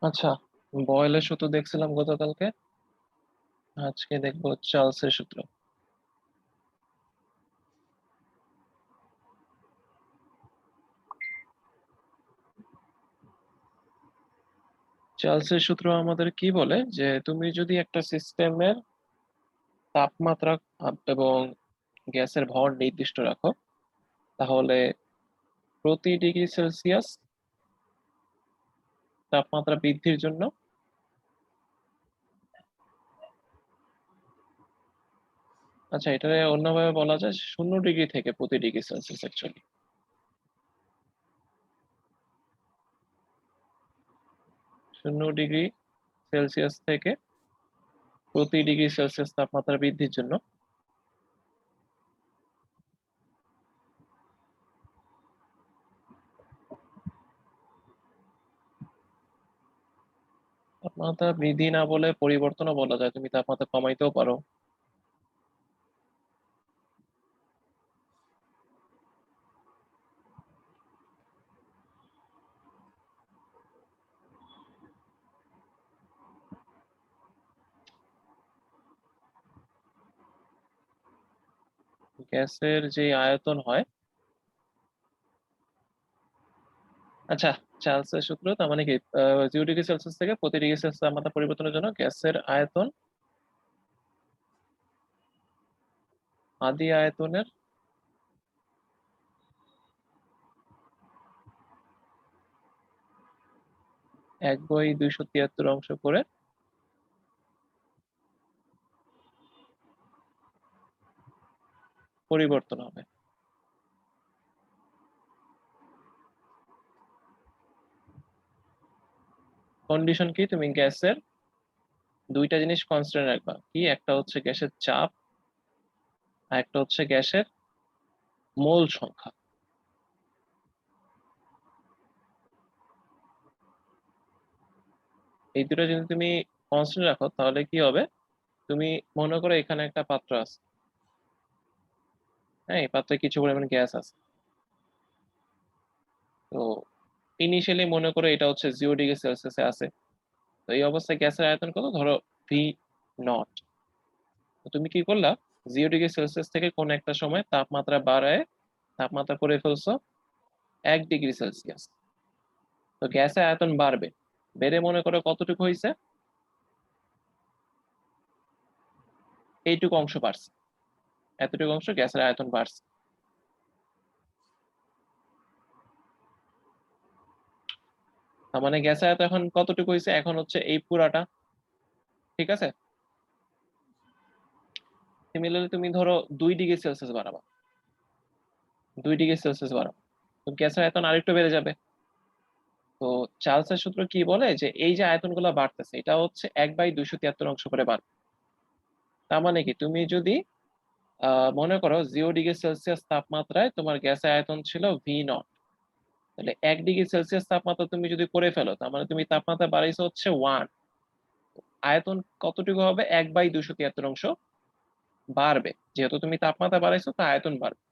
আচ্ছা, বয়েলের সূত্র দেখছিলাম গতকালকে। আজকে দেখবো চার্লসের সূত্র। চার্লসের সূত্র আমাদের কি বলে যে তুমি যদি একটা সিস্টেমের তাপমাত্রা এবং গ্যাসের ভর নির্দিষ্ট রাখো, তাহলে প্রতি ডিগ্রি সেলসিয়াস তাপমাত্রা বৃদ্ধির জন্য, আচ্ছা এটা অন্যভাবে বলা যায় 0 ডিগ্রি থেকে প্রতি degree Celsius, actually 0 degree Celsius থেকে প্রতি ডিগ্রি সেলসিয়াস তাপমাত্রা বৃদ্ধির জন্য তাপমাত্রা বৃদ্ধি না বলে পরিবর্তনও বলা যায়, তুমি তাপমাত্রা কমাইতেও পারো। গ্যাসের যে আয়তন হয়, আচ্ছা চার্লসের সূত্র তার মানে কি, 0 ডিগ্রি সেলসিয়াস থেকে প্রতি ডিগ্রি সেলসিয়াস তাপমাত্রা পরিবর্তনের জন্য গ্যাসের আয়তন আদি আয়তনের 1/273 অংশ করে পরিবর্তন হবে। কন্ডিশন কি, তুমি গ্যাসের দুইটা জিনিস কনস্ট্যান্ট রাখবা, কি একটা হচ্ছে গ্যাসের চাপ আর একটা হচ্ছে গ্যাসের মোল সংখ্যা। এই দুটো যদি তুমি কনস্ট্যান্ট রাখো তাহলে কি হবে, তুমি মনে করো এখানে একটা পাত্র আছে, হ্যাঁ এই পাত্রে কিছু পরিমাণ গ্যাস আছে। তো ইনিশিয়ালি মনে করো এটা হচ্ছে 0 ডিগ্রি সেলসিয়াসে আছে। তো এই অবস্থায় গ্যাসের আয়তন কত, ধরো V0। তো তুমি কি করলা, 0 ডিগ্রি সেলসিয়াস থেকে কোন একটা সময় তাপমাত্রা বাড়ায় তাপমাত্রা করে ফেলছো 1 ডিগ্রি সেলসিয়াস। তো গ্যাসের আয়তন বাড়বে, বেড়ে মনে করো কতটুকু হয়েছে, এইটুকু অংশ বাড়ছে, এতটুকু অংশ গ্যাসের আয়তন বাড়ছে। তার মানে গ্যাসের আয়তন এখন কতটুকু হয়েছে, এখন হচ্ছে এই পুরাটা, ঠিক আছে। সিমিলারলি তুমি ধরো 2 ডিগ্রি সেলসিয়াস বাড়াবা, 2 ডিগ্রি সেলসিয়াস বাড়াবা, তো গ্যাসের আয়তন আরেকটু বেড়ে যাবে। তো চার্লসের সূত্র কি বলে যে এই যে আয়তনগুলো বাড়তেছে এটা হচ্ছে 1/273 অংশ করে বাড়বে। তার মানে কি, তুমি যদি মনে করো 0 ডিগ্রি সেলসিয়াস তাপমাত্রায় তোমার গ্যাসের আয়তন ছিল V0, তাহলে 1 ডিগ্রি সেলসিয়াস তাপমাত্রা তুমি যদি করে ফেলো, তার মানে তুমি তাপমাত্রা বাড়াইছো হচ্ছে 1। আয়তন কতটুকু হবে, 1/273 অংশ বাড়বে, যেহেতু তুমি তাপমাত্রা বাড়াইছো তো আয়তন বাড়বে।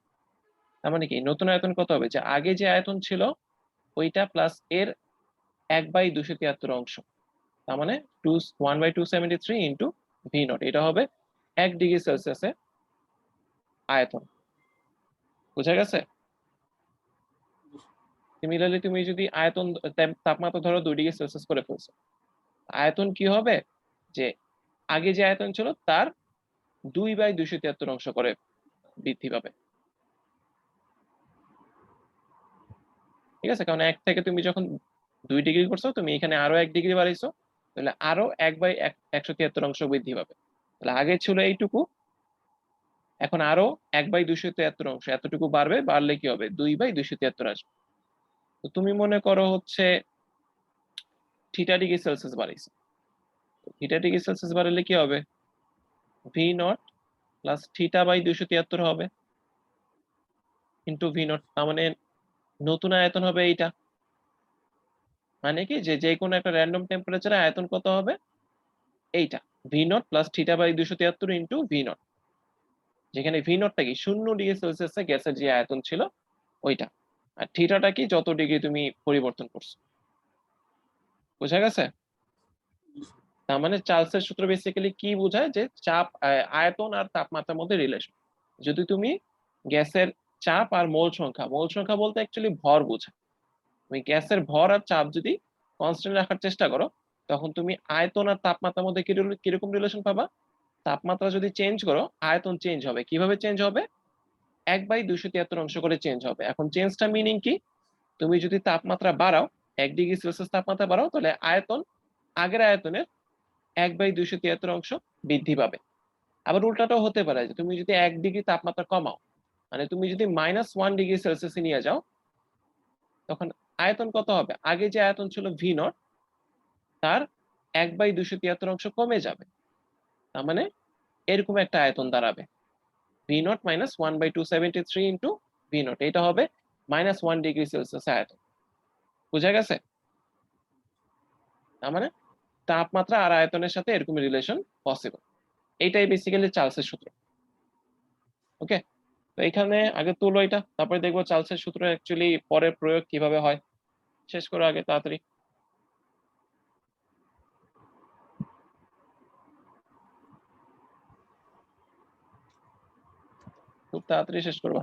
তার মানে কি, নতুন আয়তন কত হবে, যে আগে যে আয়তন ছিল ওইটা প্লাস এর 1/273 অংশ। তার মানে 1/273 ইন্টু V0, এটা হবে 1 ডিগ্রি সেলসিয়াসে আয়তন। বুঝা গেছে। সিমিলারলি তুমি যদি আয়তন তাপমাত্রা ধরো 2 ডিগ্রি সেলসিয়াস করে ফেলছো, আয়তন কি হবে, যে আগে যে আয়তন ছিল তার 2/273 অংশ করে বৃদ্ধি পাবে। ঠিক আছে, কারণ 1 থেকে তুমি যখন 2 ডিগ্রি করছো, তুমি এখানে আরো 1 ডিগ্রি বাড়াইছো, তাহলে আরো 1/173 অংশ বৃদ্ধি পাবে। তাহলে আগে ছিল এইটুকু, এখন আরো 1/273 অংশ এতটুকু বাড়বে, বাড়লে কি হবে, 2/273 আসবে। তো তুমি মনে করো হচ্ছে θ ডিগ্রি সেলসিয়াস বাড়াইছে, θ ডিগ্রি সেলসিয়াস বাড়ালে কি হবে, V0 প্লাস θ/273 হবে ইন্টু V0। তার মানে নতুন আয়তন হবে এইটা। মানে কি, যে যে কোনো একটা র্যান্ডম টেম্পারেচারে আয়তন কত হবে, এইটা V0 প্লাস θ/273 ইন্টু V0, যেখানে V0টা কি 0 ডিগ্রি সেলসিয়াসে গ্যাসের যে আয়তন ছিল ওইটা, আর থিটাটা কি যত ডিগ্রি তুমি পরিবর্তন করছো। বুঝা গেছে? তার মানে চার্লসের সূত্র বেসিক্যালি কি বোঝায়, যে চাপ, আয়তন আর তাপমাত্রার মধ্যে রিলেশন। যদি তুমি গ্যাসের চাপ আর মোল সংখ্যা বলতে অ্যাকচুয়ালি ভর বোঝায়। তুমি গ্যাসের ভর আর চাপ যদি কনস্ট্যান্ট রাখার চেষ্টা করো, তখন তুমি আয়তন আর তাপমাত্রার মধ্যে কিরকম রিলেশন পাবা। তাপমাত্রা যদি চেঞ্জ করো, আয়তন চেঞ্জ হবে। কিভাবে চেঞ্জ হবে? 1/273 অংশ করে চেঞ্জ হবে। এখন চেঞ্জটা মিনিং কি? তুমি যদি তাপমাত্রা বাড়াও, 1 ডিগ্রি সেলসিয়াস তাপমাত্রা বাড়াও, তাহলে আয়তন আগের আয়তনের 1/273 অংশ বৃদ্ধি পাবে। আবার উল্টাটাও হতে পারে, যে তুমি যদি 1 ডিগ্রি তাপমাত্রা কমাও, মানে তুমি যদি -1 ডিগ্রি সেলসিয়াসে নিয়ে যাও, তখন আয়তন কত হবে? আগে যে আয়তন ছিল V0, তার 1/273 অংশ কমে যাবে। তার মানে এরকম একটা আয়তন দাঁড়াবে, V0 -1/273 ইন্টু V0, এটা হবে -1 ডিগ্রি সেলসিয়াস আয়তন। বুঝা গেছে? তার মানে তাপমাত্রা আর আয়তনের সাথে এরকম রিলেশন পসিবল। এইটাই বেসিক্যালি চার্লসের সূত্র। ওকে, তো এখানে আগে তুলো এটা, তারপরে দেখবো চার্লসের সূত্র অ্যাকচুয়ালি পরে প্রয়োগ কিভাবে হয়। শেষ করো আগে তাড়াতাড়ি, খুব তাড়াতাড়ি শেষ করবা।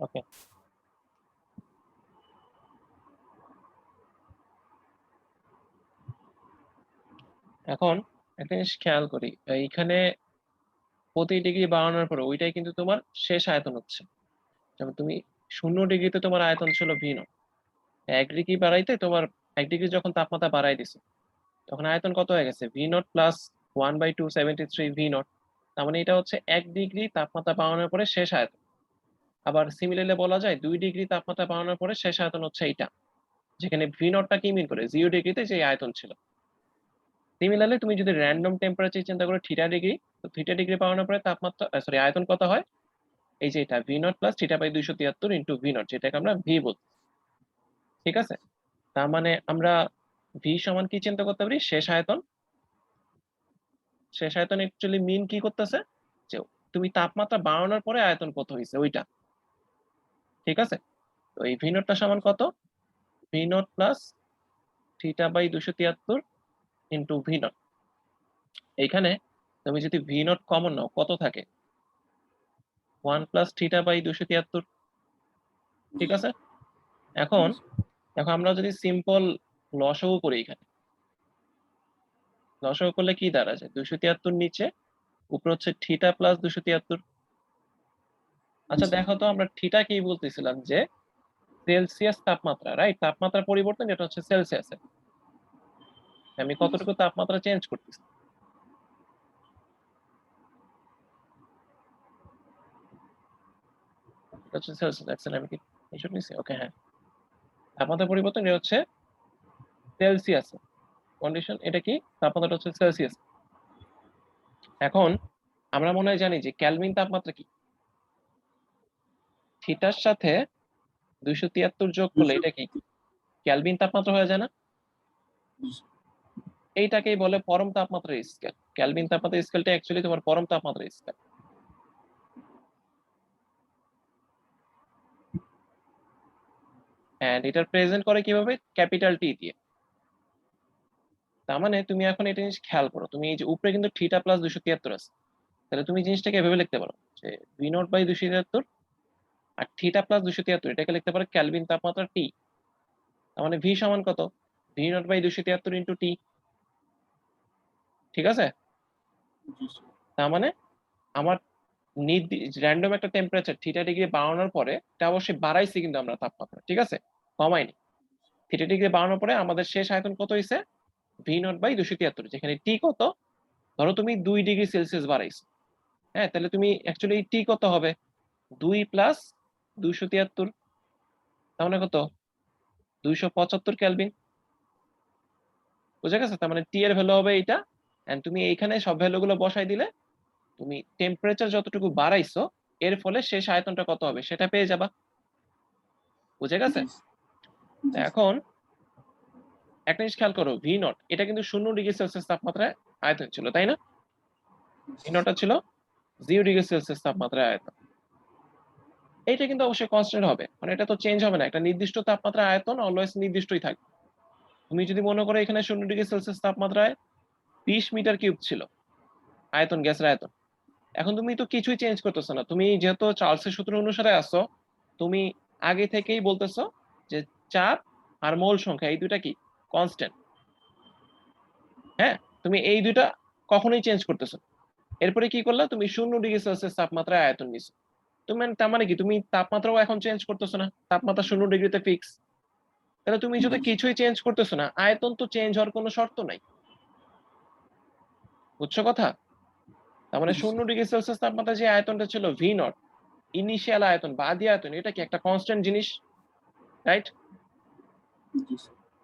ওকে, এখন একটা জিনিস খেয়াল করি, এইখানে প্রতি ডিগ্রি বাড়ানোর পরে ওইটাই কিন্তু তোমার শেষ আয়তন হচ্ছে। যেমন তুমি 0 ডিগ্রিতে তোমার আয়তন ছিল V0, 1 ডিগ্রি বাড়াইতে তোমার 1 ডিগ্রি যখন তাপমাত্রা বাড়াই দিছে, তখন আয়তন কত হয়ে গেছে? V0 plus 1/273 V0। তার মানে এটা হচ্ছে 1 ডিগ্রি তাপমাত্রা বাড়ানোর পরে শেষ আয়তন। আবার সিমিলারলি বলা যায় 2 ডিগ্রি তাপমাত্রা বাড়ানোর পরে শেষ আয়তন হচ্ছে এইটা, যেখানে V0টা কি মিন করে? 0 ডিগ্রিতে যে আয়তন ছিল। সিমিলারলি তুমি যদি র্যান্ডম টেম্পারেচার চিন্তা করো θ ডিগ্রি, তো θ ডিগ্রি বাড়ানোর পরে তাপমাত্রা, সরি, আয়তন কত হয়? এই যে এটা V0 প্লাস θ/273 ইন্টু V0, যেটাকে আমরা ভি বলছি। ঠিক আছে, তার মানে আমরা ভি সমান কি চিন্তা করতে পারি? শেষ আয়তন। শেষ আয়তন অ্যাকচুয়ালি মিন কি করতেছে, যে তুমি তাপমাত্রা বাড়ানোর পরে আয়তন কত হয়েছে ওইটা। ঠিক আছে, তো এই V0টা সমান কত? V0 plus theta by 273 into V naught. এইখানে তুমি যদি ভি নট কমন নাও কত থাকে? 1 প্লাস থিটা বাই 273। ঠিক আছে, এখন দেখো আমরা যদি সিম্পল লসাগু করি, এখানে লসাগু করলে কি দাঁড়াচ্ছে? 273 নিচে, উপরে হচ্ছে থিটা প্লাস 273। আচ্ছা দেখো তো, আমরা থিটা কি বলতেছিলাম যে সেলসিয়াস তাপমাত্রা, রাইট? তাপমাত্রা পরিবর্তন, এটা হচ্ছে সেলসিয়াসে। আমি কতটুকু তাপমাত্রা চেঞ্জ করতেছি? এটা হচ্ছে সেলসিয়াস। দেখছেন আমি কি এইসব নিছি? ওকে, হ্যাঁ, তাপমাত্রা পরিবর্তন এটা হচ্ছে সেলসিয়াস কন্ডিশন। এটা কি? তাপমাত্রাটা হচ্ছে সেলসিয়াস। এখন আমরা মনে হয় জানি যে কেলভিন তাপমাত্রা কি? থিটার সাথে 273 যোগ করলে এটা কি কেলভিন তাপমাত্রা হয়ে যায় না? এইটাকেই বলে পরম তাপমাত্রার স্কেল। কেলভিন তাপমাত্রার স্কেলটা অ্যাকচুয়ালি তোমার পরম তাপমাত্রার স্কেল। এন্ড এটার প্রেজেন্ট করে কিভাবে? ক্যাপিটাল টি দিয়ে। তার মানে তুমি এখন এটা জিনিস খেয়াল করো, তুমি এই যে উপরে কিন্তু থিটা প্লাস 273 আছে, তাহলে তুমি জিনিসটাকে এভাবে লিখতে পারো যে ভি নট বাই 273 আর থিটা প্লাস 273, এটাকে লিখতে পারো কেলভিন তাপমাত্রা টি। তার মানে ভি সমান কত? V naught by 273 into T. ঠিক আছে, তার মানে আমার র্যান্ডম একটা টেম্পারেচার থিটা ডিগ্রি বাড়ানোর পরে, এটা অবশ্যই বাড়াইছি কিন্তু আমরা তাপমাত্রা, ঠিক আছে, কমাইনি। থিটা ডিগ্রি বাড়ানোর পরে আমাদের শেষ আয়তন কত হয়েছে? ভি নট বাই 273, যেখানে টি কত? ধরো তুমি 2 ডিগ্রি সেলসিয়াস বাড়াইছো, হ্যাঁ, তাহলে তুমি অ্যাকচুয়ালি টি কত হবে? 2 প্লাস 273, তার মানে কত? 275 কেলভিন। বুঝা গেছে? তার মানে টি এর ভ্যালু হবে এইটা। এন্ড তুমি এইখানে সব ভ্যালু গুলো বসাই দিলে তুমি টেম্পারেচার যতটুকু বাড়াইছো এর ফলে শেষ আয়তনটা কত হবে সেটা পেয়ে যাবা। বুঝে গেছে? এখন একটা জিনিস খেয়াল করো, ভি নট এটা কিন্তু 0 ডিগ্রি সেলসিয়াস তাপমাত্রায় আয়তন ছিল, তাই না? ভি নটটা ছিল 0 ডিগ্রি সেলসিয়াস তাপমাত্রায় আয়তন। এইটা কিন্তু অবশ্যই কনস্ট্যান্ট হবে, মানে এটা তো চেঞ্জ হবে না। একটা নির্দিষ্ট তাপমাত্রায় আয়তন অলওয়েজ নির্দিষ্টই থাকবে। তুমি যদি মনে করো এখানে 0 ডিগ্রি সেলসিয়াস তাপমাত্রায় 20 মিটার কিউব ছিল আয়তন, গ্যাসের আয়তন, এখন তুমি তো কিছুই চেঞ্জ করতেছো না। তুমি যেহেতু চার্লসের সূত্র অনুসারে আসো, তুমি আগে থেকেই বলতেছো যে চাপ আর মোল সংখ্যা এই দুইটা কি কনস্ট্যান্ট। হ্যাঁ, তুমি এই দুইটা কখনোই চেঞ্জ করতেছো। এরপরে কি করলা? তুমি 0 ডিগ্রি সেলসিয়াস তাপমাত্রায় আয়তন নিছো। তুমি তার মানে কি তুমি তাপমাত্রাও এখন চেঞ্জ করতেছো না, তাপমাত্রা 0 ডিগ্রিতে ফিক্স। তাহলে তুমি যদি কিছুই চেঞ্জ করতেছো না, আয়তন তো চেঞ্জ হওয়ার কোনো শর্ত নাই। বুঝছো কথা? তার মানে 0 ডিগ্রি সেলসিয়াস তাপমাত্রা যে আয়তনটা ছিল ভি নট, ইনিশিয়াল আয়তন বা আদি আয়তন, এটা কি একটা কনস্ট্যান্ট জিনিস, রাইট?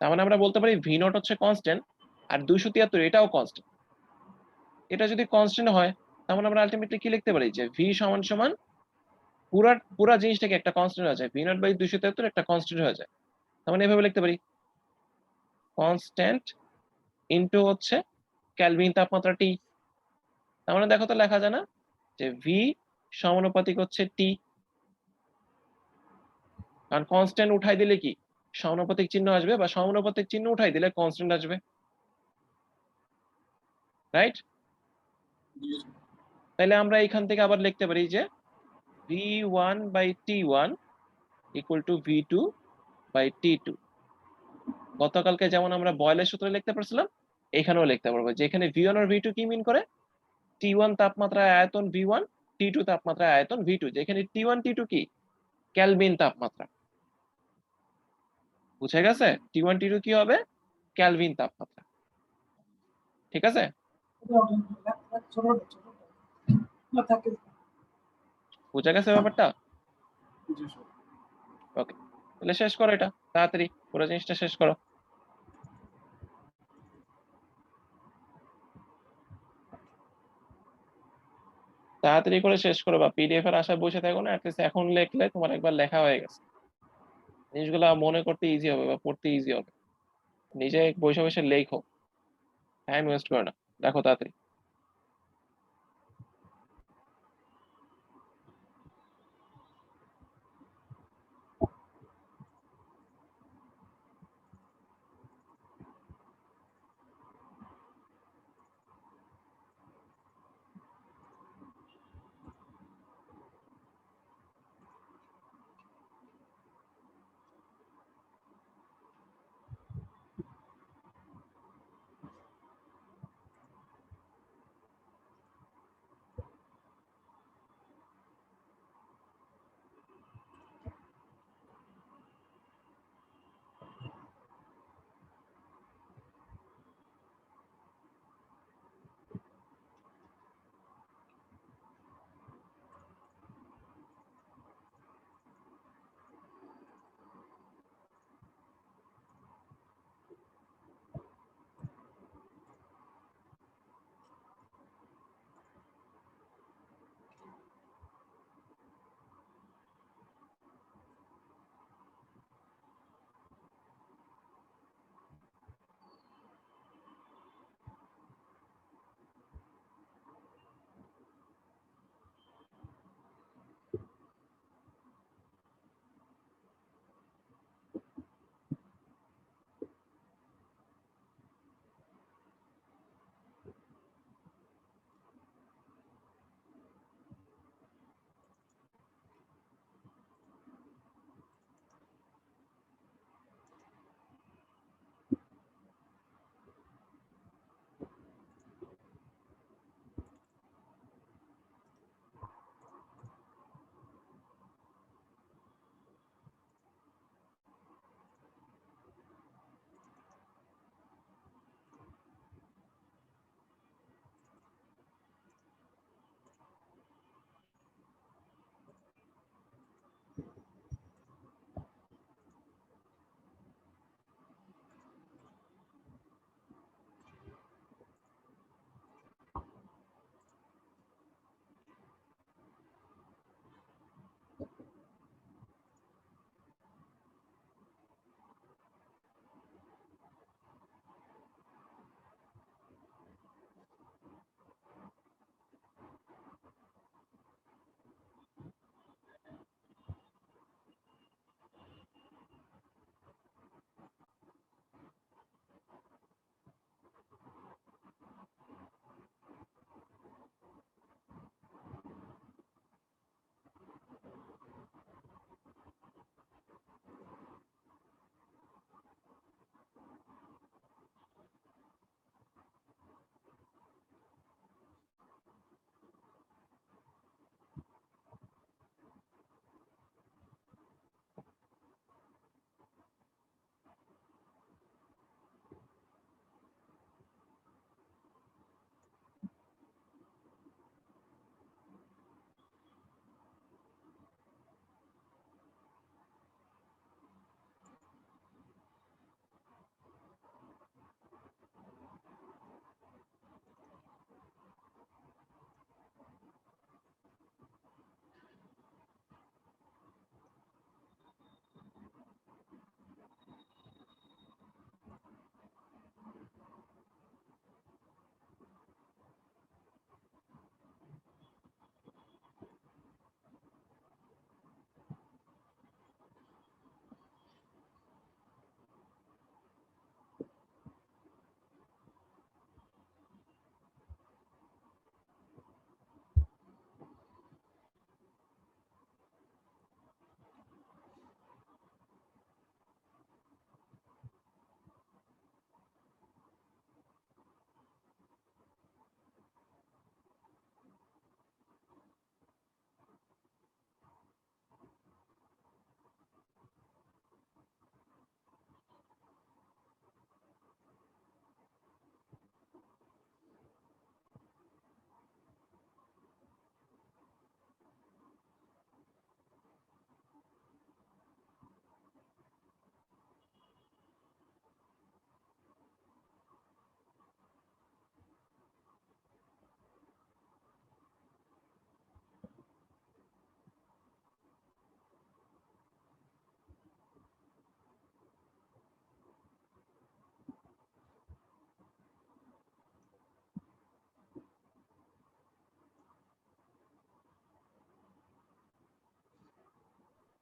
তার মানে আমরা বলতে পারি ভি নট হচ্ছে কনস্ট্যান্ট, আর 273 এটাও কনস্ট্যান্ট। এটা যদি কনস্ট্যান্ট হয়, তার মানে আমরা আলটিমেটলি কি লিখতে পারি? যে ভি সমান সমান পুরা পুরা জিনিসটাকে একটা কনস্ট্যান্ট হয়ে যায়, ভি নট বাই 273 একটা কনস্ট্যান্ট হয়ে যায়। তার মানে এভাবে লিখতে পারি কনস্ট্যান্ট ইনটু হচ্ছে কেলভিন তাপমাত্রা টি। তার মানে দেখো তো লেখা যায় না যে ভি সমানুপাতিক হচ্ছে টি, কারণ কনস্ট্যান্ট উঠাই দিলে কি সমানুপাতিক চিহ্ন আসবে, বা সমানুপাতিক চিহ্ন উঠাই দিলে কনস্ট্যান্ট আসবে, রাইট? তাহলে আমরা এখান থেকে আবার লিখতে পারি যে v1/t1 ইকুয়াল টু v2/t2। গতকালকে যেমন আমরা বয়লের সূত্রে লিখতে পারছিলাম, এখানেও লিখতে পারবো যে এখানে v1 আর v2 কি মিন করে? t1 তাপমাত্রায় আয়তন v1, t2 তাপমাত্রায় আয়তন v2, যেখানে t1 t2 কি কেলভিন তাপমাত্রা। বুঝে গেছে? t1 t2 কি হবে? কেলভিন তাপমাত্রা। ঠিক আছে, বুঝে গেছে ব্যাপারটা? ওকে, তাহলে শেষ করো এটা তাড়াতাড়ি, পুরো জিনিসটা শেষ করো। তাড়াতাড়ি করে শেষ করো, বা পিডিএফ এর আশায় বসে থাকো না। অ্যাটলিস্ট এখন লিখলে তোমার একবার লেখা হয়ে গেছে, জিনিসগুলো মনে করতে ইজি হবে বা পড়তে ইজি হবে। নিজে বসে বসে লেখো, টাইম ওয়েস্ট করো না। দেখো তাড়াতাড়ি।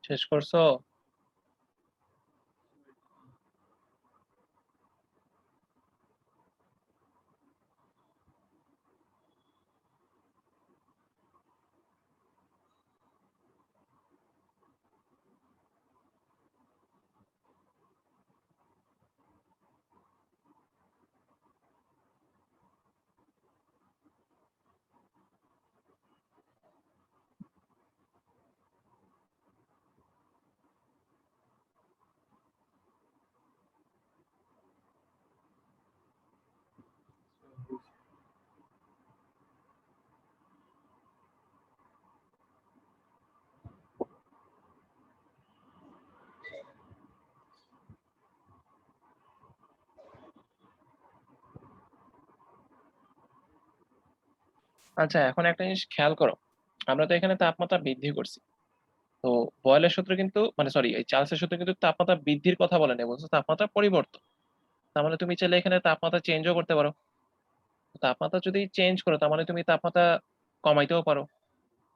শেষ করছো? আচ্ছা, এখন একটা জিনিস খেয়াল করো, আমরা তো এখানে তাপমাত্রা বৃদ্ধি করছি। তো বয়েলের সূত্র কিন্তু, মানে সরি, এই চার্লসের সূত্র কিন্তু তাপমাত্রা বৃদ্ধির কথা বলে না, বলছে তাপমাত্রা পরিবর্তন। তার মানে তুমি চাইলে এখানে তাপমাত্রা চেঞ্জও করতে পারো। তাপমাত্রা যদি চেঞ্জ করো, তার মানে তুমি তাপমাত্রা কমাইতেও পারো।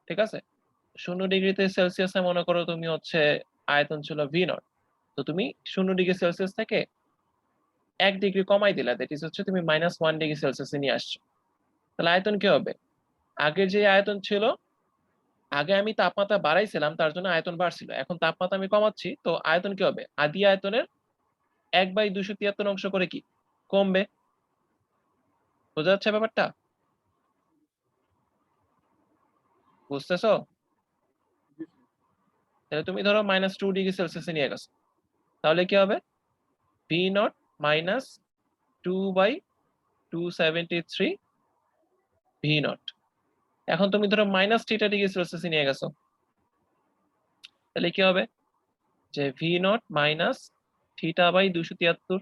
ঠিক আছে? 0 ডিগ্রিতে সেলসিয়াসে মনে করো তুমি হচ্ছে আয়তন ছিল V0, তো তুমি 0 ডিগ্রি সেলসিয়াস থেকে 1 ডিগ্রি কমাই দিলা, দ্যাট ইজ হচ্ছে তুমি -1 ডিগ্রি সেলসিয়াসে নিয়ে আসছো। তাহলে আয়তন কি হবে? আগের যে আয়তন ছিল, আগে আমি তাপমাত্রা বাড়াইছিলাম, তার জন্য আয়তন বাড়ছিল। এখন তাপমাত্রা আমি কমাচ্ছি, তো আয়তন কি হবে? আদি আয়তনের 1/273 অংশ করে কি কমবে। বোঝা যাচ্ছে ব্যাপারটা? বুঝতেছো? তাহলে তুমি ধরো -2 ডিগ্রি সেলসিয়াসে নিয়ে গেছো, তাহলে কি হবে? V0 -2/273 V0। এখন তুমি ধরো -θ ডিগ্রি সেলসিয়াসে নিয়ে গেছো, তাহলে কি হবে? যে V0 -θ/273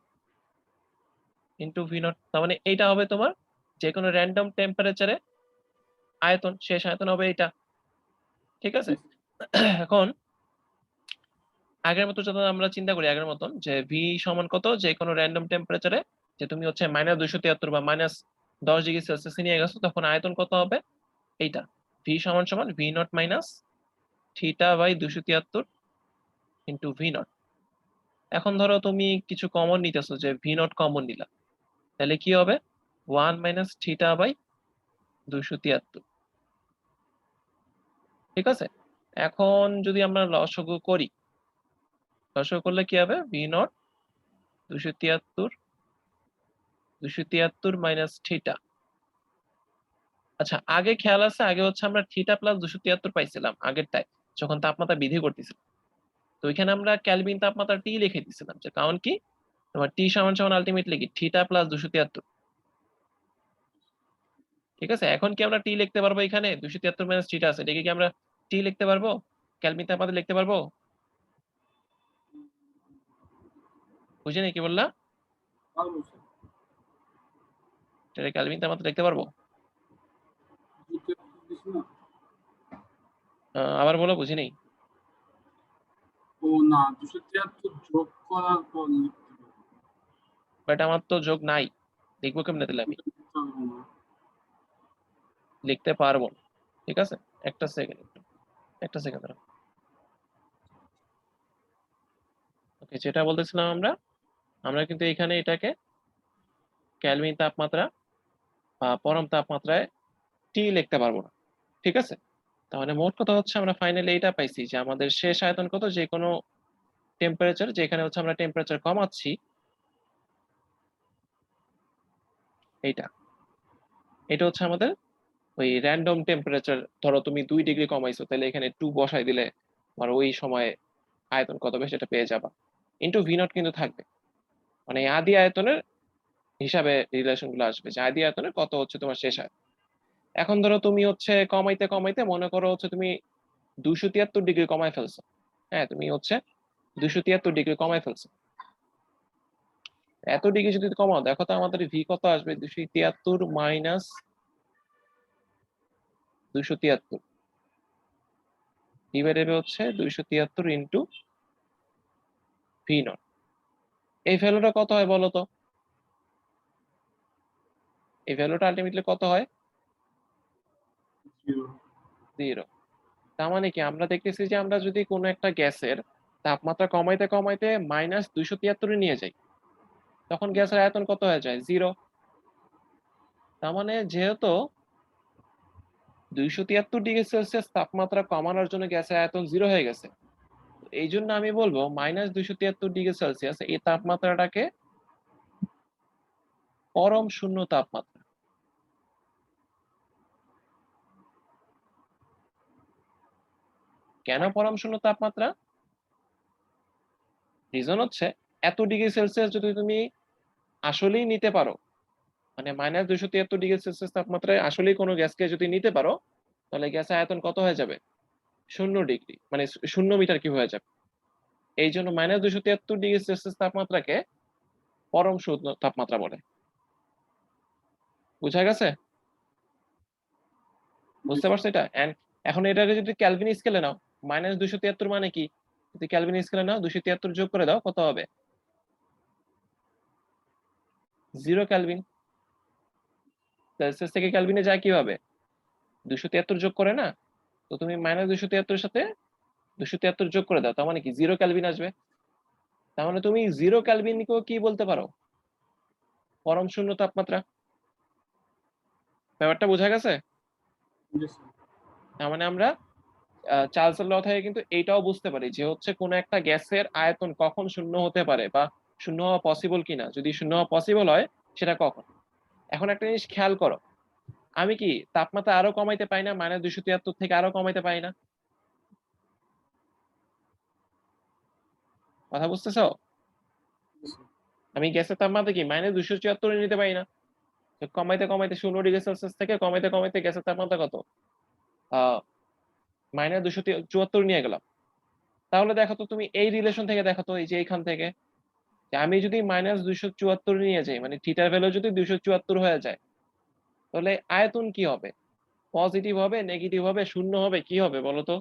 ইন্টু V0। তার মানে এইটা হবে তোমার যে কোনো র্যান্ডম টেম্পারেচারে আয়তন, শেষ আয়তন হবে এইটা। ঠিক আছে? এখন আগের মতো যদি আমরা চিন্তা করি, আগের মতন যে ভি সমান কত, যে কোনো র্যান্ডম টেম্পারেচারে যে তুমি হচ্ছে -273 বা -10 ডিগ্রি সেলসিয়াসে নিয়ে গেছো, তখন আয়তন কত হবে? এইটা ভি সমান সমান V0 -θ/273 ইন্টু V0। এখন ধরো তুমি কিছু কমন নিতেছো, যে V0 কমন নিলা, তাহলে কি হবে? 1 -θ/273। ঠিক আছে? এখন যদি আমরা লসাগু করি, লসাগু করলে কি হবে? V0 273 minus theta. আচ্ছা, আগে খেয়াল আছে, আগে হচ্ছে আমরা θ+273 পাইছিলাম আগেরটায়, যখন তাপমাত্রা বৃদ্ধি করতেছিলাম। তো ওইখানে আমরা কেলভিন তাপমাত্রা টি লিখে দিছিলাম, যে কারণ কি তোমার টি সমান সমান আলটিমেটলি কি θ+273। ঠিক আছে? এখন কি আমরা টি লিখতে পারবো? এখানে 273 মাইনাস থিটা আছে, এটাকে কি আমরা টি লিখতে পারবো? কেলভিন তাপমাত্রা লিখতে পারবো? বুঝিনি কি বললা? এটা কেলভিন তাপমাত্রা লিখতে পারবো? আবার বলো, বুঝিনি। ও না, 273 যোগ করার পর লিখতে হবে। বাট আমার তো যোগ নাই, লিখবো কেমনে তাহলে? আমি লিখতে পারবো না। ঠিক আছে, একটা সেকেন্ড, একটা সেকেন্ড। ওকে, যেটা বলতেছিলাম, আমরা আমরা কিন্তু এখানে এটাকে কেলভিন তাপমাত্রা বা পরম তাপমাত্রায় টি লিখতে পারবো না। ঠিক আছে? তাহলে মোট কথা হচ্ছে আমরা ফাইনালি এটা পাইছি, যে আমাদের শেষ আয়তন কত, যে কোনো টেম্পারেচার, যেখানে হচ্ছে আমরা টেম্পারেচার কমাচ্ছি, এইটা এটা হচ্ছে আমাদের ওই র্যান্ডম টেম্পারেচার। ধরো তুমি 2 ডিগ্রি কমাইছো, তাহলে এখানে 2 বসাই দিলে আর ওই সময় আয়তন কত হবে সেটা পেয়ে যাবা। ইন্টু V0 কিন্তু থাকবে, মানে আদি আয়তনের হিসাবে রিলেশন গুলো আসবে, যে আদি আয়তনের কত হচ্ছে তোমার শেষ আয়তন। এখন ধরো তুমি হচ্ছে কমাইতে কমাইতে মনে করো হচ্ছে তুমি 273 ডিগ্রি কমায় ফেলছো। হ্যাঁ, তুমি হচ্ছে 273 ডিগ্রি কমায় ফেলছো। এত ডিগ্রি যদি কমাও, দেখো তো আমাদের ভি কত আসবে? 273 মাইনাস 273 ডিভাইডেড হচ্ছে 273 ইন্টু V0। এই ভ্যালুটা কত হয় বলো তো? এই ভ্যালুটা আলটিমেটলি কত হয়? 0। তার মানে কি আমরা দেখতেছি যে আমরা যদি কোনো একটা গ্যাসের তাপমাত্রা কমাইতে কমাইতে -273 নিয়ে যাই, তখন গ্যাসের আয়তন কত হয়ে যায়? 0। তার মানে যেহেতু 273 ডিগ্রি সেলসিয়াস তাপমাত্রা কমানোর জন্য গ্যাসের আয়তন 0 হয়ে গেছে, এই জন্য আমি বলবো -273 ডিগ্রি সেলসিয়াস এই তাপমাত্রাটাকে পরম শূন্য তাপমাত্রা। কেন পরম শূন্য তাপমাত্রা? রিজন হচ্ছে, এত ডিগ্রি সেলসিয়াস যদি তুমি আসলেই নিতে পারো, মানে -273 ডিগ্রি সেলসিয়াস তাপমাত্রায় আসলেই কোনো গ্যাসকে যদি নিতে পারো, তাহলে গ্যাসের আয়তন কত হয়ে যাবে? 0 ডিগ্রি, মানে 0 মিটার কিউব হয়ে যাবে। এই জন্য -273 ডিগ্রি সেলসিয়াস তাপমাত্রাকে পরম শূন্য তাপমাত্রা বলে। বুঝা গেছে? বুঝতে পারছো এটা? এন্ড এখন এটাকে যদি ক্যালভিন স্কেলে নাও, -273 মানে কি? যদি ক্যালভিন স্কেলে নাও, 273 যোগ করে দাও, কত হবে? 0 ক্যালভিন। সেলসিয়াস থেকে ক্যালভিনে যায় কিভাবে? 273 যোগ করে না? তো তুমি -273 সাথে 273 যোগ করে দাও, তার মানে কি 0 ক্যালভিন আসবে। তার মানে তুমি 0 ক্যালভিনকেও কি বলতে পারো? পরম শূন্য তাপমাত্রা। ব্যাপারটা বোঝা গেছে? তার মানে আমরা চার্লসের ল থেকে কিন্তু এইটাও বুঝতে পারি যে হচ্ছে কোন একটা গ্যাসের আয়তন কখন শূন্য হতে পারে, বা শূন্য হওয়া পসিবল কিনা। যদি শূন্য হওয়া পসিবল হয়, সেটা কখন। এখন একটা জিনিস খেয়াল করো, আমি কি তাপমাত্রা আরো কমাইতে পারি না? -273 থেকে আরো কমাইতে পারি না? কথা বুঝতেছো? আমি গ্যাসের তাপমাত্রা কি -274 নিতে পারি না? তো কমাইতে কমাইতে 0 ডিগ্রি সেলসিয়াস থেকে কমাইতে কমাইতে গ্যাসের তাপমাত্রা কত? আহ -274 নিয়ে গেলাম। তাহলে দেখো তো তুমি এই রিলেশন থেকে দেখো তো, এই যে এইখান থেকে, যে আমি যদি -274 নিয়ে যাই, মানে থিটার ভ্যালু যদি 274 হয়ে যায়, তাহলে আয়তন কি হবে? পজিটিভ হবে, নেগেটিভ হবে, শূন্য হবে, কি হবে বলো তো?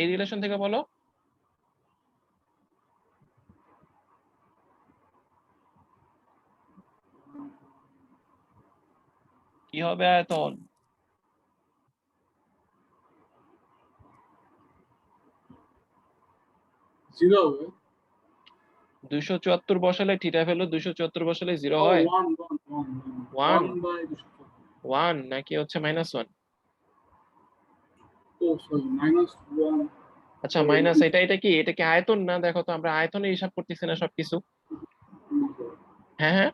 এই রিলেশন থেকে বলো। কি হবে আয়তন? 0 হবে। 274 বসালে থিটা ভ্যালু 274 বসালে 0 ও হয়? 1 1 1 ওয়ান 1 বাই 274। ওয়ান নাকি হচ্ছে -1? ও সরি -1। আচ্ছা, ও মাইনাস, এটা কি আয়তন না? দেখো তো, আমরা আয়তনে হিসাব করতেছি না সবকিছু। হ্যাঁ হ্যাঁ।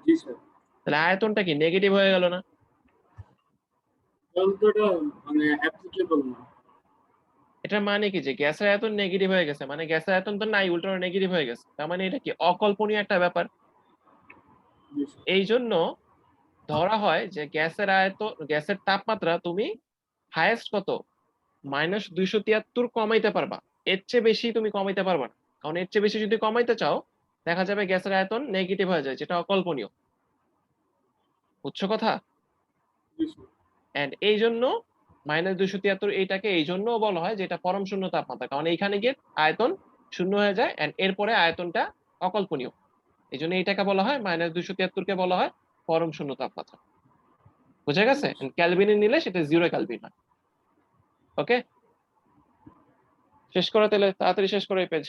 জি স্যার। তাহলে আয়তনটা কি নেগেটিভ হয়ে গেল না? তাহলে তো এটা মানে অ্যাপ্লিকেবল না। এটার মানে কি যে গ্যাসের আয়তন নেগেটিভ হয়ে গেছে, মানে গ্যাসের আয়তন তো নাই, উল্টো নেগেটিভ হয়ে গেছে। তার মানে এটা কি অকল্পনীয় একটা ব্যাপার। জি স্যার। এই জন্য ধরা হয় যে গ্যাসের তাপমাত্রা তুমি হাইয়েস্ট কত? -273 কমাইতে পারবা। এর চেয়ে বেশি তুমি কমাইতে পারবা না। কারণ এর চেয়ে বেশি যদি কমাইতে চাও, দেখা যাবে গ্যাসের আয়তন নেগেটিভ হয়ে যায়, যেটা অকল্পনীয়। বুঝছো কথা? জি স্যার। এন্ড এই জন্য -273 এইটাকে এই জন্য বলা হয় যে এটা পরম শূন্য তাপমাত্রা, কারণ এইখানে গিয়ে আয়তন শূন্য হয়ে যায়, এন্ড এরপরে আয়তনটা অকল্পনীয়। এই জন্য এইটাকে বলা হয়, -273 কে বলা হয় পরম শূন্য তাপমাত্রা। বুঝা গেছে? ক্যালভিনে নিলে সেটা 0 ক্যালভিন হয়। ওকে, শেষ করো তাহলে, তাড়াতাড়ি শেষ করো এই পেজ।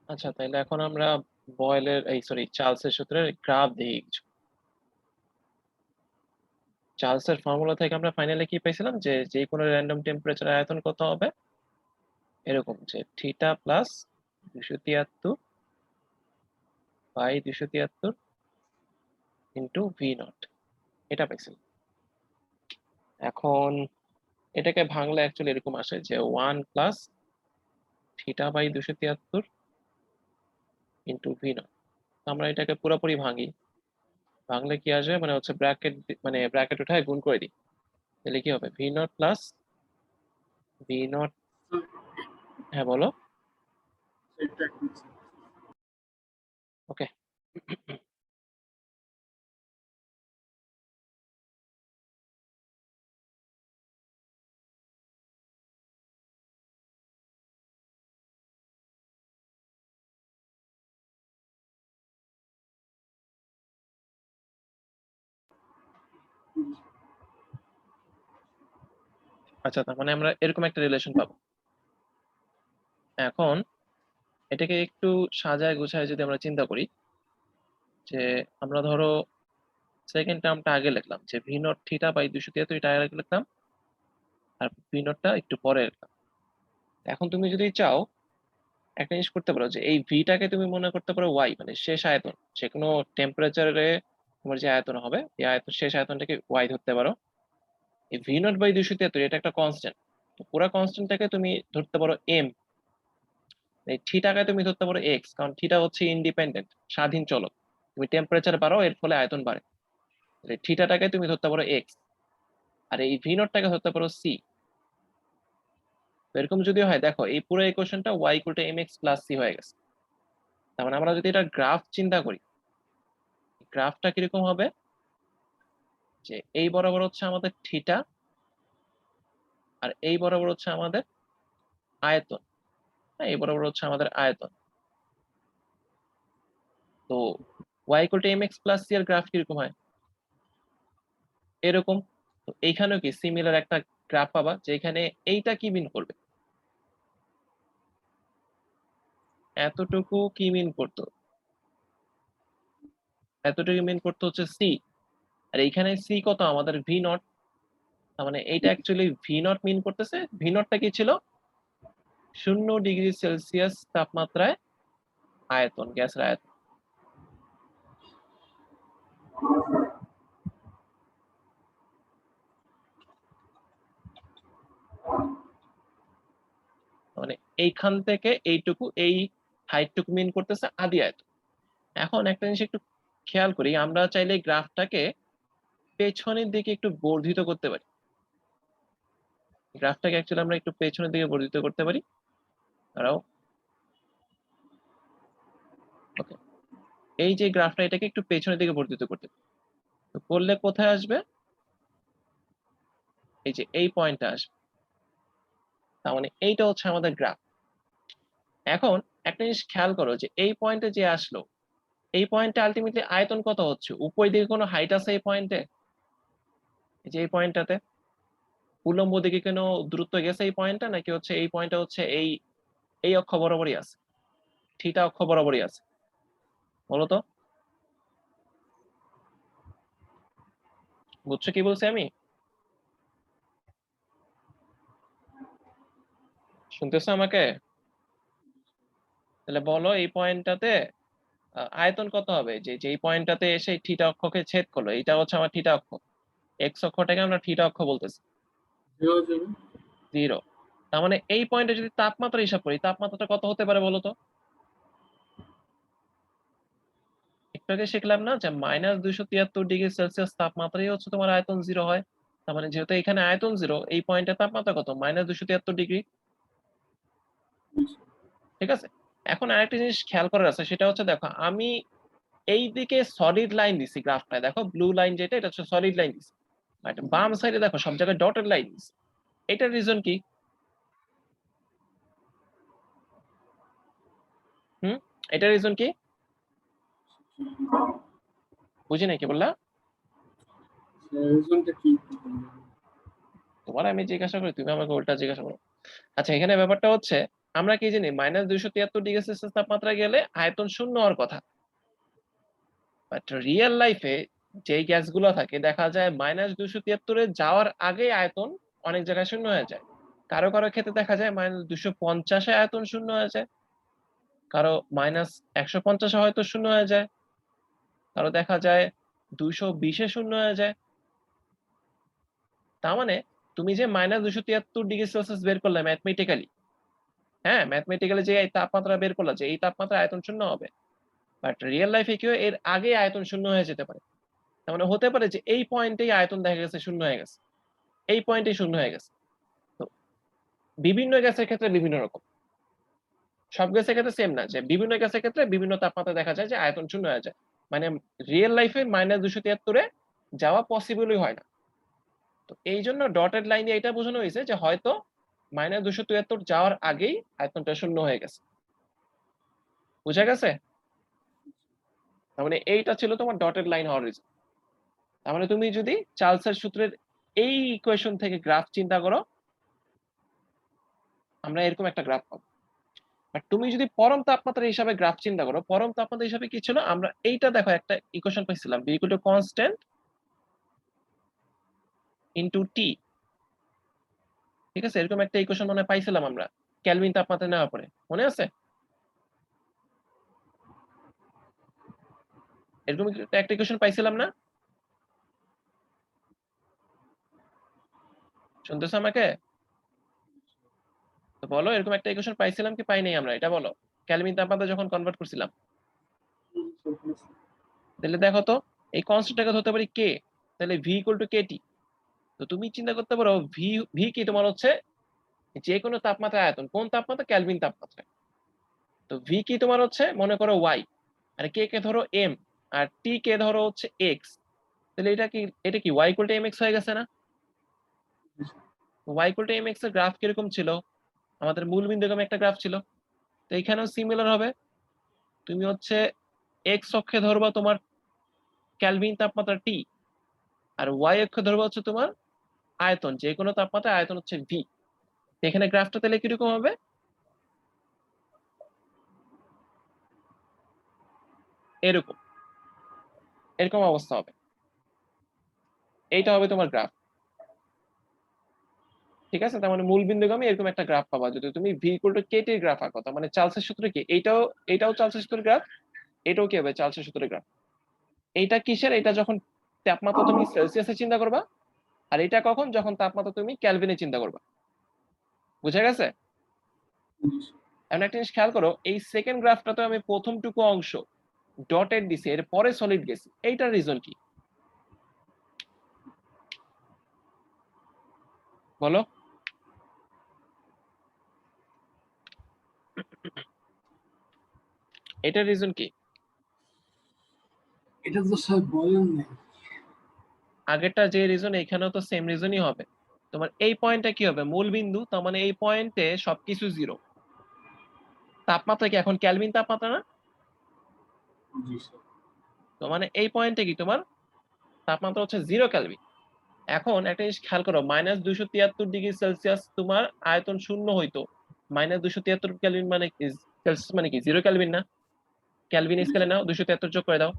আচ্ছা, তাহলে এখন আমরা বয়েলের চার্লসের সূত্রের গ্রাফ দেখি কিছু। চার্লসের ফর্মুলা থেকে আমরা ফাইনালি কি পেয়েছিলাম, যে যে কোনো র্যান্ডম টেম্পারেচার আয়তন কত হবে, এরকম যে theta plus 273 by 273 into V naught, এটা পেয়েছিলাম। এখন এটাকে ভাঙলে অ্যাকচুয়ালি এরকম আসে যে 1 plus theta by 273 into V naught. আমরা এটাকে পুরোপুরি ভাঙি, ভাঙলে কি আসবে, মানে হচ্ছে ব্র্যাকেট উঠায় গুণ করে দিই, তাহলে কি হবে V naught plus V naught. হ্যাঁ বলো। ওকে, আচ্ছা, তার মানে আমরা এরকম একটা রিলেশন পাবো। এখন এটাকে একটু সাজায় গুছায় যদি আমরা চিন্তা করি, যে আমরা ধরো সেকেন্ড টার্মটা আগে লিখলাম, যে ভি নট থিটা বাই 273 এটা আগে লিখলাম, আর ভি নটটা একটু পরে লিখলাম। এখন তুমি যদি চাও একটা জিনিস করতে পারো, যে এই ভিটাকে তুমি মনে করতে পারো ওয়াই, মানে শেষ আয়তন, যে কোনো টেম্পারেচারে তোমার যে আয়তন হবে এই আয়তন, শেষ আয়তনটাকে ওয়াই ধরতে পারো। এই ভি নট বাই 273 এটা একটা কনস্ট্যান্ট, তো পুরো কনস্ট্যান্টটাকে তুমি ধরতে পারো এম। এই থিটাকে তুমি ধরতে পারো এক্স, কারণ থিটা হচ্ছে ইন্ডিপেন্ডেন্ট, স্বাধীন চলক। তুমি টেম্পারেচার বাড়াও এর ফলে আয়তন বাড়ে, তাহলে থিটাটাকে তুমি ধরতে পারো এক্স, আর এই ভি নটটাকে ধরতে পারো সি। এরকম যদি হয়, দেখো এই পুরো ইকুয়েশনটা Y equal to M X plus C হয়ে গেছে। তার মানে আমরা যদি এটা গ্রাফ চিন্তা করি, গ্রাফটা কিরকম হবে, যে এই বরাবর হচ্ছে আমাদের থিটা, আর এই বরাবর হচ্ছে আমাদের আয়তন। হ্যাঁ, এই বরাবর হচ্ছে আমাদের আয়তন। তো Y equal to M X plus C এর গ্রাফ কিরকম হয়, এরকম। তো এইখানেও কি সিমিলার একটা গ্রাফ পাবা, যে এখানে এইটা কি মিন করবে, এতটুকু কি মিন করতো, এতটুকু মিন করতে হচ্ছে সি, আর এইখানে সি কত আমাদের ভি নট। তার মানে এইটা অ্যাকচুয়ালি ভি নট মিন করতেছে। ভি নটটা কি ছিল, 0 ডিগ্রি সেলসিয়াস তাপমাত্রায় আয়তন, গ্যাসের আয়তন। মানে এইখান থেকে এইটুকু, এই হাইটটুকু মিন করতেছে আদি আয়তন। এখন একটা জিনিস একটু খেয়াল করি, আমরা চাইলে গ্রাফটাকে পেছনের দিকে একটু বর্ধিত করতে পারি। গ্রাফটাকে অ্যাকচুয়ালি আমরা একটু পেছনের দিকে বর্ধিত করতে পারি। দাঁড়াও, ওকে, এই যে গ্রাফটা, এটাকে একটু পেছনের দিকে বর্ধিত করতে পারি। তো করলে কোথায় আসবে, এই যে এই পয়েন্টটা আসবে। তার মানে এইটা হচ্ছে আমাদের গ্রাফ। এখন একটা জিনিস খেয়াল করো, যে এই পয়েন্টে যে আসলো, এই পয়েন্টে আলটিমেটলি আয়তন কত হচ্ছে, উপর দিকে কোনো হাইট আছে এই পয়েন্টে, এই যে এই পয়েন্টটাতে উলম্ব দিকে কোনো দূরত্ব গেছে এই পয়েন্টটা, নাকি হচ্ছে এই পয়েন্টটা হচ্ছে এই এই অক্ষ বরাবরই আছে, থিটা অক্ষ বরাবরই আছে, বলতো। বুঝছো কি বলছি আমি, শুনতেছো আমাকে? তাহলে বলো এই পয়েন্টটাতে আয়তন কত হবে, যে যেই পয়েন্টটাতে এসে থিটা অক্ষকে ছেদ করলো, এটা হচ্ছে আমার থিটা অক্ষ, এক্স অক্ষটাকে আমরা থিটা অক্ষ বলতেছি, 0। তার মানে এই পয়েন্টে যদি তাপমাত্রা হিসাব করি, তাপমাত্রাটা কত হতে পারে বলতো। একটু আগে শিখলাম না যে -273 ডিগ্রি সেলসিয়াস তাপমাত্রাই হচ্ছে তোমার আয়তন 0 হয়। তার মানে যেহেতু এখানে আয়তন 0, এই পয়েন্টের তাপমাত্রা কত, -273 ডিগ্রি। ঠিক আছে। এখন আরেকটা জিনিস খেয়াল করার আছে, সেটা হচ্ছে দেখো আমি এই দিকে সলিড লাইন দিছি গ্রাফটায়, দেখো ব্লু লাইন যেটা, এটা হচ্ছে সলিড লাইন দিছি, বাট বাম সাইডে দেখো সব জায়গায় ডটেড লাইন দিছি। এটার রিজন কি, এটা রিজন কি? বুঝি নাই, কি বললা? রিজনটা কি? তোমার আমি জিজ্ঞাসা করি, তুমি আমাকে উল্টা জিজ্ঞাসা করো। আচ্ছা, এখানে ব্যাপারটা হচ্ছে আমরা কি জানি -273°C তাপমাত্রা গেলে আয়তন শূন্য হওয়ার কথা, বাট রিয়েল লাইফে যে গ্যাসগুলো থাকে দেখা যায় -273 যাওয়ার আগে আয়তন অনেক জায়গায় শূন্য হয়ে যায়। কারো কারো ক্ষেত্রে দেখা যায় -250 আয়তন শূন্য হয়ে যায়, কারো -150 হয়তো শূন্য হয়ে যায়, কারো দেখা যায় 220 শূন্য হয়ে যায়। তার মানে তুমি যে -273°C বের করলে ম্যাথমেটিক্যালি, হ্যাঁ ম্যাথমেটিক্যালি যে এই তাপমাত্রা বের করলা যে এই তাপমাত্রা আয়তন শূন্য হবে, বাট রিয়েল লাইফে কি এর আগে আয়তন শূন্য হয়ে যেতে পারে। তার মানে হতে পারে যে এই পয়েন্টেই আয়তন দেখা গেছে শূন্য হয়ে গেছে, এই পয়েন্টেই শূন্য হয়ে গেছে। তো বিভিন্ন গ্যাসের ক্ষেত্রে বিভিন্ন রকম, সব গ্যাসের ক্ষেত্রে সেম না, যে বিভিন্ন গ্যাসের ক্ষেত্রে বিভিন্ন তাপমাত্রা দেখা যায় যে আয়তন শূন্য হয়ে যায়। মানে রিয়েল লাইফে -273 যাওয়া পসিবলই হয় না। তো এই জন্য ডটেড লাইনে এটা বোঝানো হয়েছে যে হয়তো -273 যাওয়ার আগেই আয়তনটা শূন্য হয়ে গেছে। বুঝা গেছে? তার মানে এইটা ছিল তোমার ডটেড লাইন হওয়ার রিজন। তার মানে তুমি যদি চার্লসের সূত্রের এই ইকুয়েশন থেকে গ্রাফ চিন্তা করো, আমরা এরকম একটা গ্রাফ পাবো। বাট তুমি যদি পরম তাপমাত্রা হিসাবে গ্রাফ চিন্তা করো, পরম তাপমাত্রা হিসাবে কি ছিল, আমরা এইটা দেখো একটা ইকুয়েশন পাইছিলাম, B equal to constant into T. ঠিক আছে, এরকম একটা ইকুয়েশন মনে হয় পাইছিলাম আমরা কেলভিন তাপমাত্রা নেওয়ার পরে, মনে আছে? এরকম একটা ইকুয়েশন পাইছিলাম না? শুনতেছো আমাকে? তো বলো, এরকম একটা ইকুয়েশন পাইছিলাম কি পাই নাই আমরা, এটা বলো। কেলভিন তাপমাত্রা যখন কনভার্ট করছিলাম, তাহলে দেখো তো এই কনস্ট্যান্টটাকে ধরতে পারি কে, তাহলে ভি ইকুয়াল টু কেটি। তো তুমি চিন্তা করতে পারো ভি ভি কি তোমার হচ্ছে যে কোনো তাপমাত্রা আয়তন, কোন তাপমাত্রা? কেলভিন তাপমাত্রা। তো ভি কি তোমার হচ্ছে মনে করো ওয়াই, আর কে কে ধরো এম, আর টি কে ধরো হচ্ছে এক্স। তাহলে এটা কি Y equal to M X হয়ে গেছে না? Y equal to M X এর গ্রাফ কিরকম ছিল? আমাদের মূল বিন্দু এরকম একটা গ্রাফ ছিল। তো এখানেও সিমিলার হবে, তুমি হচ্ছে এক্স অক্ষে ধরবা তোমার ক্যালভিন তাপমাত্রা টি, আর ওয়াই অক্ষে ধরবা হচ্ছে তোমার আয়তন, যে কোনো তাপমাত্রা আয়তন হচ্ছে ভি। এখানে গ্রাফটা তাহলে কিরকম হবে? এরকম, এরকম অবস্থা হবে। এইটা হবে তোমার গ্রাফ। ঠিক আছে, তার মানে মূল বিন্দুগামী এরকম একটা গ্রাফ পাবা যদি তুমি ভি ইকুয়াল টু কেটি এর গ্রাফ আঁকো। তার মানে চার্লসের সূত্র কি, এটাও চার্লসের সূত্রের গ্রাফ, এটাও কি হবে চার্লসের সূত্রের গ্রাফ। এইটা কিসের? এটা যখন তাপমাত্রা তুমি সেলসিয়াসে চিন্তা করবা, আর এটা কখন? যখন তাপমাত্রা তুমি ক্যালভিনে চিন্তা করবা। বুঝা গেছে? এখন একটা জিনিস খেয়াল করো, এই সেকেন্ড গ্রাফটাতে আমি প্রথমটুকু অংশ ডটেড দিছি, এর পরে সলিড গেছি, এইটার রিজন কি বলো? এটার রিজন কি? এটা তো স্যার বলেন নাই। আগেরটা যে রিজন এখানেও তো সেম রিজনই হবে। তোমার এই পয়েন্টটা কি হবে? মূল বিন্দু, তার মানে এই পয়েন্টে সবকিছু জিরো। তাপমাত্রা কি এখন ক্যালভিন তাপমাত্রা না? জি স্যার। তো মানে এই পয়েন্টে কি তোমার তাপমাত্রা হচ্ছে 0 ক্যালভিন। এখন একটা জিনিস খেয়াল করো, -273°C তোমার আয়তন শূন্য হইতো, -273 ক্যালভিন মানে কি? সেলসিয়াস মানে কি 0 ক্যালভিন না? ক্যালভিন জি স্কেলে স্যার। নাও, 273 যোগ করে দাও।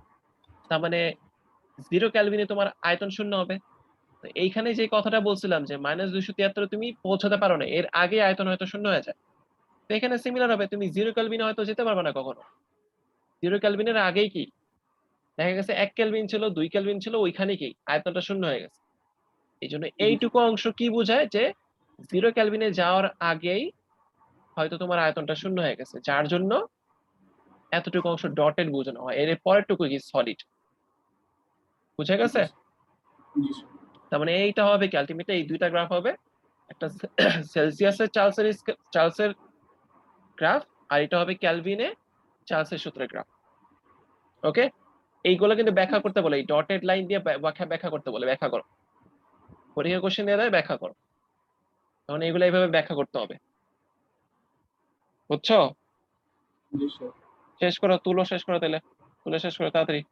তার মানে 0 ক্যালভিনে তোমার আয়তন শূন্য হবে। তো এইখানে যে কথাটা বলছিলাম যে -273 তুমি পৌঁছাতে পারো না, এর আগে আয়তন হয়তো শূন্য হয়ে যায়। তো এখানে সিমিলার হবে, তুমি 0 ক্যালভিনে হয়তো যেতে পারবে না কখনো। 0 ক্যালভিনের আগেই কি দেখা গেছে 1 কেলভিন ছিল, 2 কেলভিন ছিল, ওইখানে কি আয়তনটা শূন্য হয়ে গেছে। এই জন্য জি এইটুকু অংশ কি বোঝায় যে 0 ক্যালভিনে যাওয়ার আগেই হয়তো তোমার আয়তনটা শূন্য হয়ে গেছে, যার জন্য এতটুকু অংশ ডটেড বোঝানো হয়, এর পরেরটুকু কি সলিড। বুঝা গেছে? স্যার। জি স্যার। তার মানে এইটা হবে কি আলটিমেটলি এই দুইটা গ্রাফ হবে, একটা সেলসিয়াসের চার্লসের গ্রাফ, আর এটা হবে ক্যালভিনে চার্লসের সূত্রের গ্রাফ। ওকে, এইগুলো কিন্তু ব্যাখ্যা করতে বলে, এই ডটেড লাইন দিয়ে ব্যাখ্যা করতে বলে, ব্যাখ্যা করো। পরীক্ষা কোশ্চেন দিয়ে দেয় ব্যাখ্যা করো, তখন এগুলো এইভাবে ব্যাখ্যা করতে হবে। বুঝছো? জি স্যার। শেষ করো, তুলো শেষ করো, তাহলে তুলে শেষ করো তাড়াতাড়ি।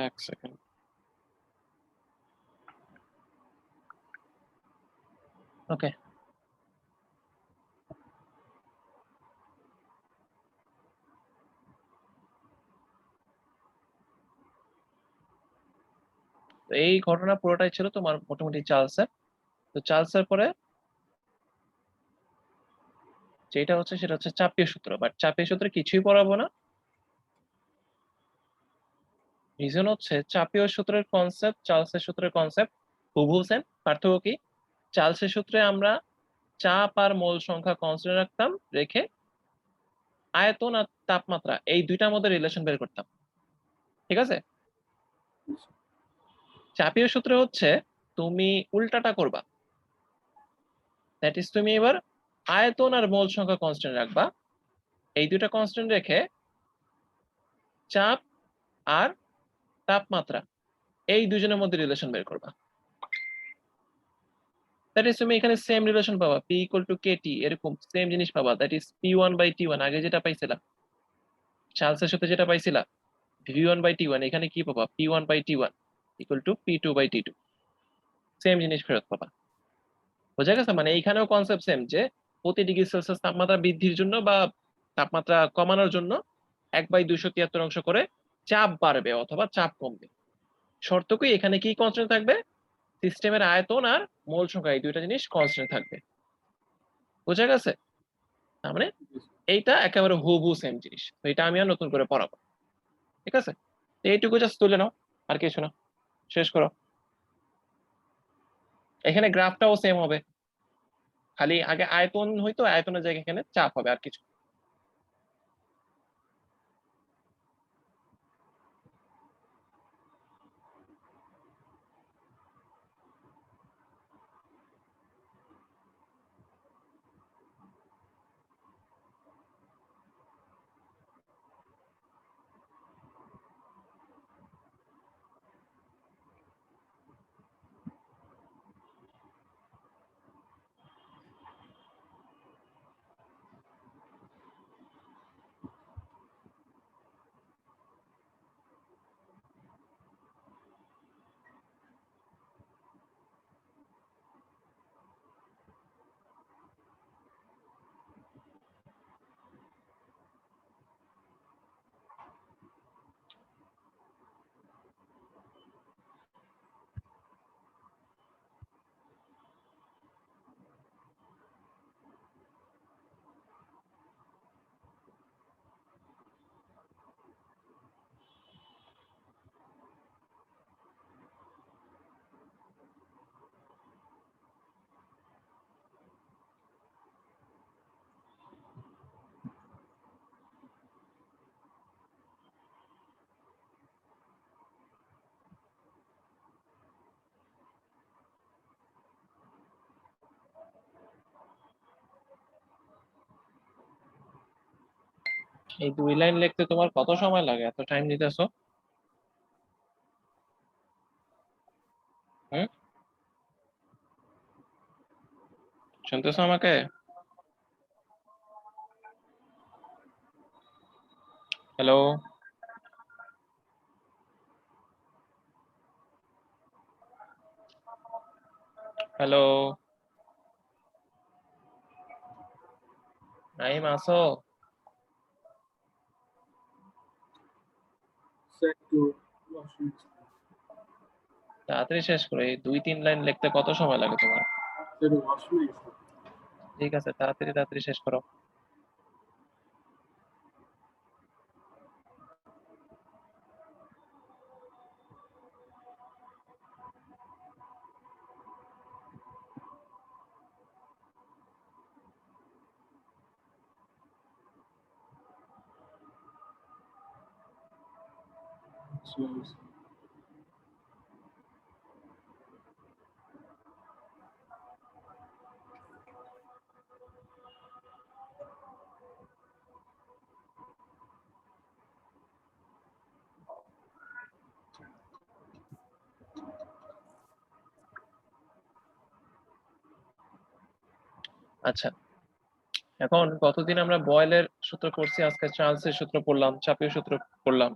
এক সেকেন্ড। ওকে, তো এই ঘটনা পুরোটাই ছিল তোমার মোটামুটি চার্লসের। তো চার্লসের পরে যেটা হচ্ছে সেটা হচ্ছে চাপীয় সূত্র, বাট চাপীয় সূত্রে কিছুই পড়াবো না। রিজন হচ্ছে চাপীয় সূত্রের কনসেপ্ট চার্লসের সূত্রের কনসেপ্ট হুবহু সেম। পার্থক্য কি, চার্লসের সূত্রে আমরা চাপ আর মোল সংখ্যা কনস্ট্যান্ট রাখতাম, রেখে আয়তন আর তাপমাত্রা এই দুইটার মধ্যে রিলেশন বের করতাম। ঠিক আছে? চাপীয় সূত্রে হচ্ছে তুমি উল্টাটা করবা, দ্যাট ইজ তুমি এবার আয়তন আর মোল সংখ্যা কনস্ট্যান্ট রাখবা, এই দুইটা কনস্ট্যান্ট রেখে চাপ আর তাপমাত্রা এই দুজনের মধ্যে রিলেশন বের করবা। দ্যাট ইজ তুমি এখানে সেম রিলেশন পাবা, P equal to K T, এরকম সেম জিনিস পাবা, that is P one by T one, আগে যেটা পাইছিলা চার্লসের সাথে যেটা পাইছিলা V one by T one, এখানে কি পাবা P one by T one equal to P two by T two, same জিনিস ফেরত পাবা। বোঝা গেছে? মানে এইখানেও কনসেপ্ট সেম, যে প্রতি ডিগ্রি সেলসিয়াস তাপমাত্রা বৃদ্ধির জন্য বা তাপমাত্রা কমানোর জন্য 1/273 অংশ করে চাপ বাড়বে অথবা চাপ কমবে। শর্ত কি এখানে কি কনস্ট্যান্ট থাকবে? সিস্টেমের আয়তন আর মোল সংখ্যা, এই দুইটা জিনিস কনস্ট্যান্ট থাকবে। বোঝা গেছে? তার মানে এইটা একেবারে হুবহু সেম জিনিস, তো এটা আমি আর নতুন করে পড়াবো। ঠিক আছে, তো এইটুকু জাস্ট তুলে নাও, আর কিছু না, শেষ করো। এখানে গ্রাফটাও সেম হবে, খালি আগে আয়তন হইতো, আয়তনের জায়গায় এখানে চাপ হবে, আর কিছু। এই 2 লাইন লিখতে তোমার কত সময় লাগে? এত টাইম নিতেছো? হুম, শুনতেছো আমাকে? হ্যালো? হ্যালো? নাইম আসো? একটু washroom তাড়াতাড়ি শেষ করো, এই 2-3 লাইন লিখতে কত সময় লাগে তোমার? একটু washroom গেছি। ঠিক আছে, তাড়াতাড়ি তাড়াতাড়ি শেষ করো। So, আচ্ছা, এখন কতদিন আমরা বয়েলের সূত্র পড়ছি, আজকে চার্লসের সূত্র পড়লাম, চাপীয় সূত্র পড়লাম।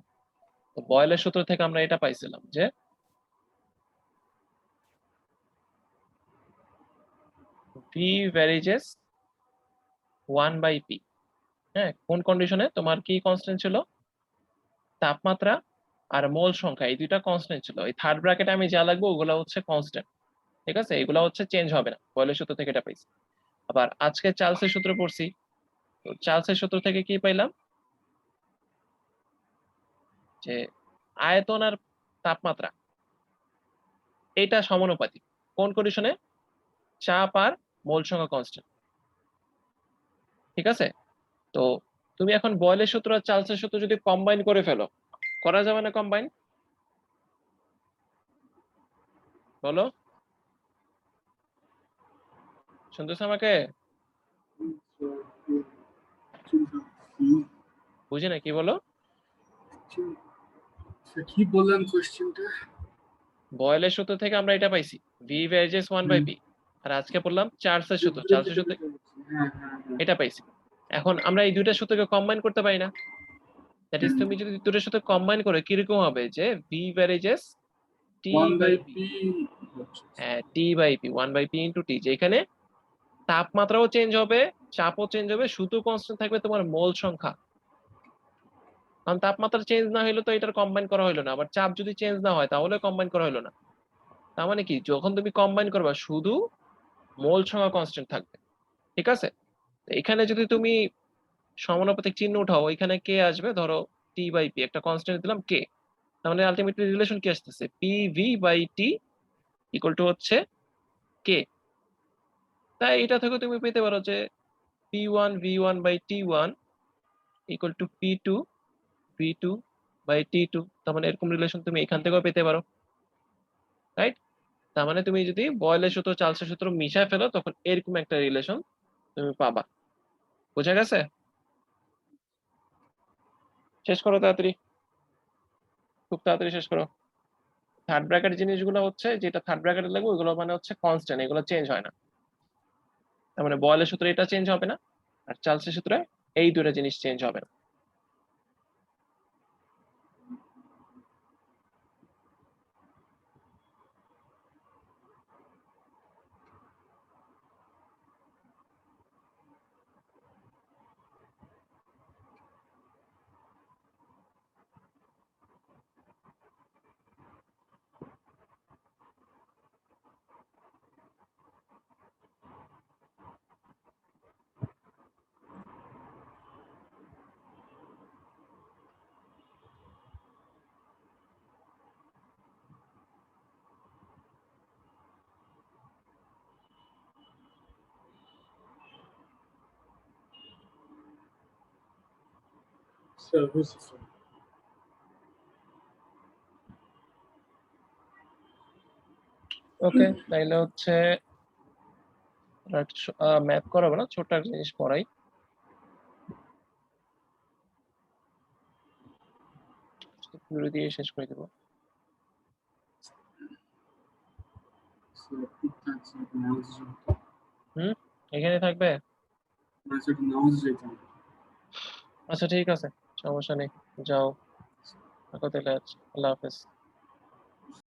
তো বয়েলের সূত্র থেকে আমরা এটা পাইছিলাম যে ভি ভ্যারিজেস 1/p। হ্যাঁ, কোন কন্ডিশনে? তোমার কি কনস্ট্যান্ট ছিল? তাপমাত্রা আর মোল সংখ্যা, এই দুইটা কনস্ট্যান্ট ছিল। এই থার্ড ব্র্যাকেটে আমি যা লাগবো ওগুলো হচ্ছে কনস্ট্যান্ট। ঠিক আছে, এগুলো হচ্ছে চেঞ্জ হবে না, বয়েলের সূত্র থেকে এটা পাইছি। আবার আজকে চার্লসের সূত্র পড়ছি, তো চার্লসের সূত্র থেকে কি পাইলাম? যে আয়তন আর তাপমাত্রা এটা সমানুপাতিক। কোন কন্ডিশনে? চাপ আর মোল সংখ্যা কনস্ট্যান্ট। ঠিক আছে, তো তুমি এখন বয়েলের সূত্র আর চার্লসের সূত্র যদি কম্বাইন করে ফেলো, করা যাবে না কম্বাইন? বলো, শুনতেছো আমাকে? বুঝি না, কি বলো? কি বললেন কোশ্চেনটা? বয়েলের সূত্র থেকে আমরা এটা পাইছি, ভি ভ্যারিজেস 1/p। আর আজকে বললাম চার্লসের সূত্র, চার্লসের সূত্র হ্যাঁ হ্যাঁ হ্যাঁ এটা পাইছি। এখন আমরা এই দুইটা সূত্রকে কম্বাইন করতে পারি না? দ্যাট ইজ, তুমি যদি দুটোর সাথে কম্বাইন করে কিরকম হবে? যে V varies as T one bye bye P. P হ্যাঁ, টি by P, 1/p into T, যেখানে তাপমাত্রাও চেঞ্জ হবে, চাপও চেঞ্জ হবে, শুধু কনস্ট্যান্ট থাকবে তোমার মোল সংখ্যা। কারণ তাপমাত্রা চেঞ্জ না হলে তো এটার কম্বাইন করা হলো না, আবার চাপ যদি চেঞ্জ না হয় তাহলে কম্বাইন করা হলো না। তার মানে কি, যখন তুমি কম্বাইন করবা শুধু মোল সংখ্যা কনস্ট্যান্ট থাকবে, ঠিক আছে? এখানে যদি তুমি সমানুপাতিক চিহ্ন উঠাও, এখানে কে আসবে, ধরো টি বাই পি, একটা কনস্ট্যান্ট দিলাম কে, তার মানে আলটিমেটলি রিলেশন কি আসতেছে, P V by T equal to হচ্ছে কে। তাই এটা থেকে তুমি পেতে পারো যে P one V one by T one equal to P two V two by T two. তার মানে এরকম রিলেশন তুমি এখান থেকেও পেতে পারো, রাইট? তার মানে তুমি যদি বয়েলের সূত্র চার্লসের সূত্র মিশায় ফেলো তখন এরকম একটা রিলেশন তুমি পাবা। বোঝা গেছে? শেষ করো তাড়াতাড়ি, খুব তাড়াতাড়ি শেষ করো। থার্ড ব্র্যাকেট জিনিসগুলো হচ্ছে, যেটা থার্ড ব্র্যাকেটে লাগবে ওইগুলো মানে হচ্ছে কনস্ট্যান্ট, এগুলো চেঞ্জ হয় না। তার মানে বয়েলের সূত্রে এটা চেঞ্জ হবে না, আর চার্লসের সূত্রে এই দুটো জিনিস চেঞ্জ হবে না। স্যার বুঝছি স্যার। ওকে, তাইলে হচ্ছে ম্যাথ করাবো না, ছোট একটা জিনিস পড়াই। থিওরি দিয়ে শেষ করে দেবো। স্যার ঠিকঠাক স্যার নামাজ হুম, এখানে থাকবে। না স্যার নামাজ যেতাম। আচ্ছা ঠিক আছে, সমস্যা নেই, যাও। থাকো তাহলে, আল্লাহ হাফেজ।